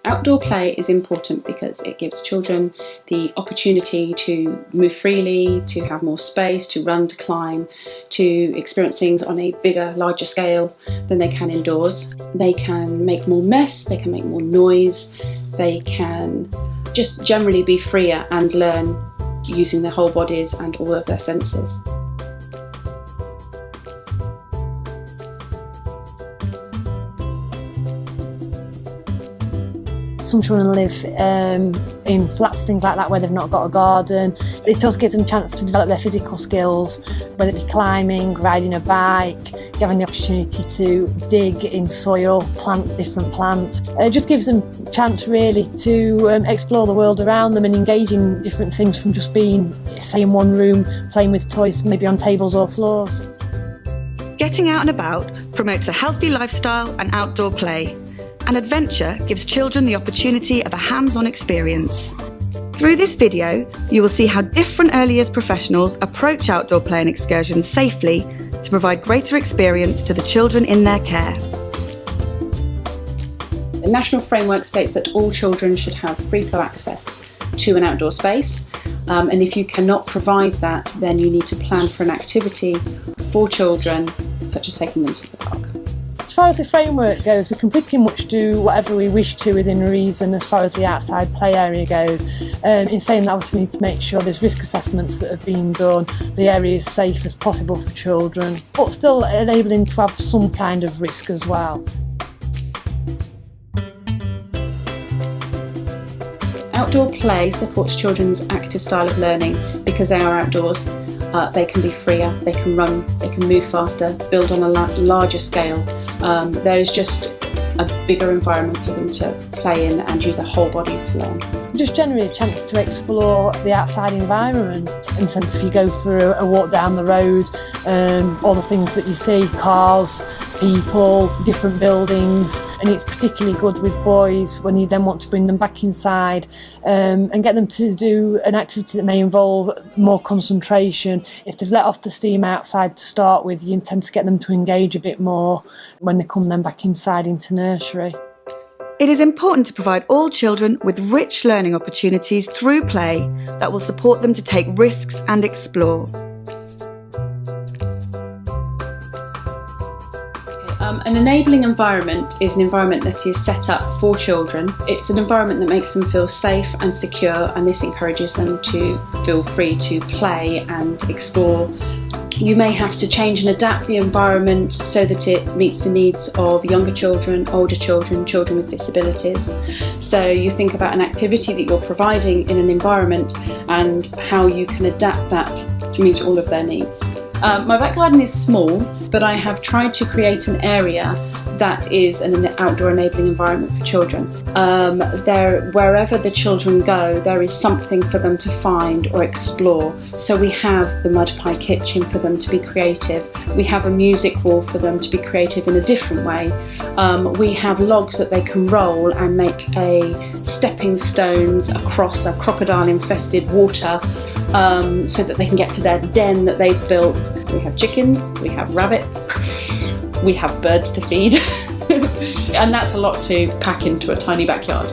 Outdoor play is important because it gives children the opportunity to move freely, to have more space, to run, to climb, to experience things on a bigger, larger scale than they can indoors. They can make more mess, they can make more noise, they can just generally be freer and learn using their whole bodies and all of their senses. Some children live in flats, things like that, where they've not got a garden. It does give them a chance to develop their physical skills, whether it be climbing, riding a bike, having the opportunity to dig in soil, plant different plants. It just gives them a chance really to explore the world around them and engage in different things from just being, say, in one room, playing with toys, maybe on tables or floors. Getting out and about promotes a healthy lifestyle and outdoor play. And adventure gives children the opportunity of a hands-on experience. Through this video, you will see how different early years professionals approach outdoor play and excursions safely to provide greater experience to the children in their care. The national framework states that all children should have free flow access to an outdoor space. And if you cannot provide that, then you need to plan for an activity for children, such as taking them to the park. As far as the framework goes, we can pretty much do whatever we wish to within reason as far as the outside play area goes. In saying that, obviously we need to make sure there's risk assessments that have been done, the area is safe as possible for children, but still enabling to have some kind of risk as well. Outdoor play supports children's active style of learning because they are outdoors. They can be freer, they can run, they can move faster, build on a larger scale. There is just a bigger environment for them to play in and use their whole bodies to learn. Just generally a chance to explore the outside environment. In the sense, if you go for a walk down the road, all the things that you see, cars, people, different buildings, and it's particularly good with boys when you then want to bring them back inside and get them to do an activity that may involve more concentration. If they've let off the steam outside to start with, you intend to get them to engage a bit more when they come then back inside into nursery. It is important to provide all children with rich learning opportunities through play that will support them to take risks and explore. An enabling environment is an environment that is set up for children. It's an environment that makes them feel safe and secure, and this encourages them to feel free to play and explore. You may have to change and adapt the environment so that it meets the needs of younger children, older children, children with disabilities. So you think about an activity that you're providing in an environment and how you can adapt that to meet all of their needs. My back garden is small, but I have tried to create an area that is an outdoor enabling environment for children. Wherever the children go, there is something for them to find or explore. So we have the mud pie kitchen for them to be creative. We have a music wall for them to be creative in a different way. We have logs that they can roll and make stepping stones across a crocodile infested water so that they can get to their den that they've built. We have chickens, we have rabbits, we have birds to feed, and that's a lot to pack into a tiny backyard.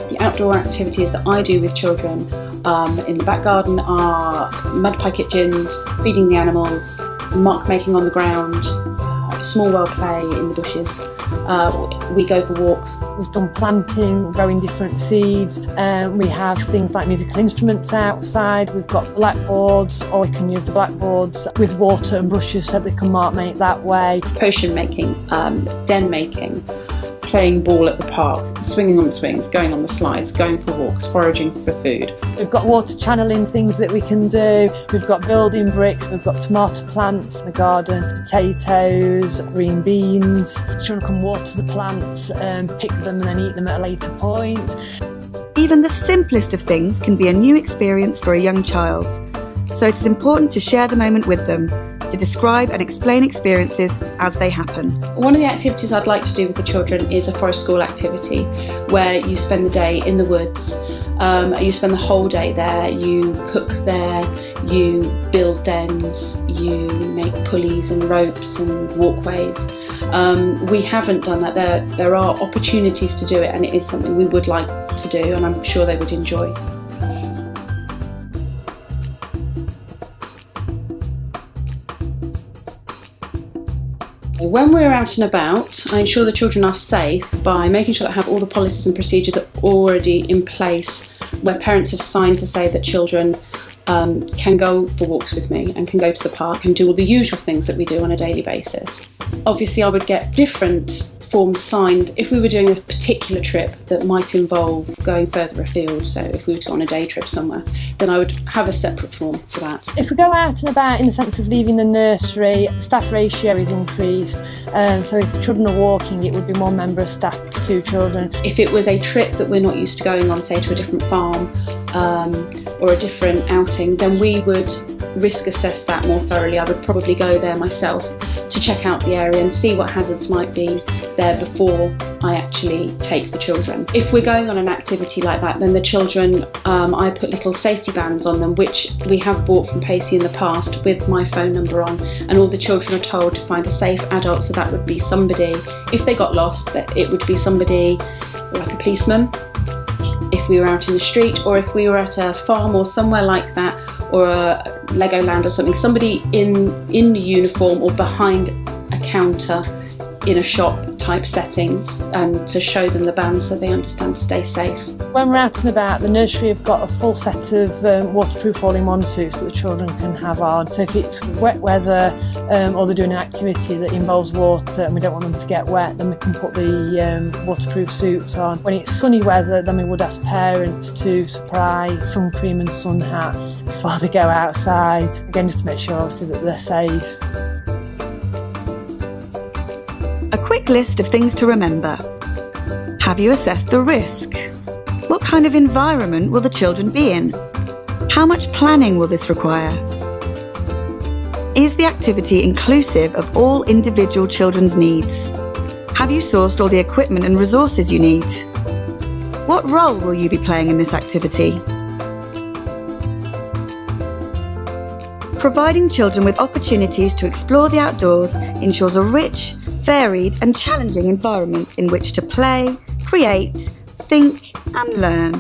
The outdoor activities that I do with children in the back garden are mud pie kitchens, feeding the animals, mark making on the ground, small well play in the bushes. We go for walks. We've done planting, growing different seeds. We have things like musical instruments outside. We've got blackboards, or we can use the blackboards with water and brushes so they can mark make that way. Potion making, den making, playing ball at the park, swinging on the swings, going on the slides, going for walks, foraging for food. We've got water channeling things that we can do. We've got building bricks, we've got tomato plants in the garden, potatoes, green beans. Children can water the plants, pick them and then eat them at a later point. Even the simplest of things can be a new experience for a young child. So it is important to share the moment with them, to describe and explain experiences as they happen. One of the activities I'd like to do with the children is a forest school activity where you spend the day in the woods. You spend the whole day there, you cook there, you build dens, you make pulleys and ropes and walkways. We haven't done that. There are opportunities to do it, and it is something we would like to do, and I'm sure they would enjoy. When we're out and about, I ensure the children are safe by making sure that I have all the policies and procedures already in place, where parents have signed to say that children can go for walks with me and can go to the park and do all the usual things that we do on a daily basis. Obviously, I would get different forms signed if we were doing a particular trip that might involve going further afield. So if we were to go on a day trip somewhere, then I would have a separate form for that. If we go out and about in the sense of leaving the nursery, the staff ratio is increased. So if the children are walking, it would be one member of staff to 2 children. If it was a trip that we're not used to going on, say to a different farm or a different outing, then we would risk assess that more thoroughly. I would probably go there myself to check out the area and see what hazards might be there before I actually take the children. If we're going on an activity like that, then the children, I put little safety bands on them, which we have bought from Pacey in the past with my phone number on, and all the children are told to find a safe adult. So that would be somebody, if they got lost, that it would be somebody like a policeman if we were out in the street, or if we were at a farm or somewhere like that, or a Legoland or something, somebody in the uniform or behind a counter in a shop type settings, and to show them the band so they understand to stay safe. When we're out and about, the nursery have got a full set of waterproof all-in-one suits that the children can have on. So if it's wet weather or they're doing an activity that involves water and we don't want them to get wet, then we can put the waterproof suits on. When it's sunny weather, then we would ask parents to supply sun cream and sun hat before they go outside, again just to make sure obviously that they're safe. A quick list of things to remember. Have you assessed the risk? What kind of environment will the children be in? How much planning will this require? Is the activity inclusive of all individual children's needs? Have you sourced all the equipment and resources you need? What role will you be playing in this activity? Providing children with opportunities to explore the outdoors ensures a rich, varied and challenging environment in which to play, create, think and learn.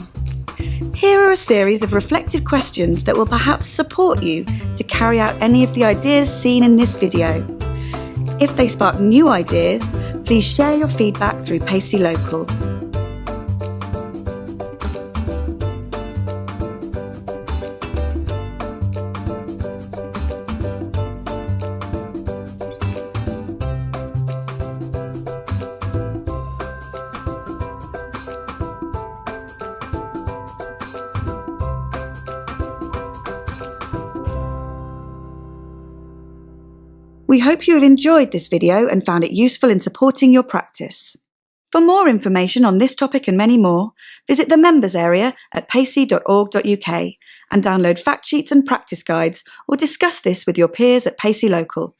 Here are a series of reflective questions that will perhaps support you to carry out any of the ideas seen in this video. If they spark new ideas, please share your feedback through Pacey Local. We hope you have enjoyed this video and found it useful in supporting your practice. For more information on this topic and many more, visit the members area at pacey.org.uk and download fact sheets and practice guides, or discuss this with your peers at Pacey Local.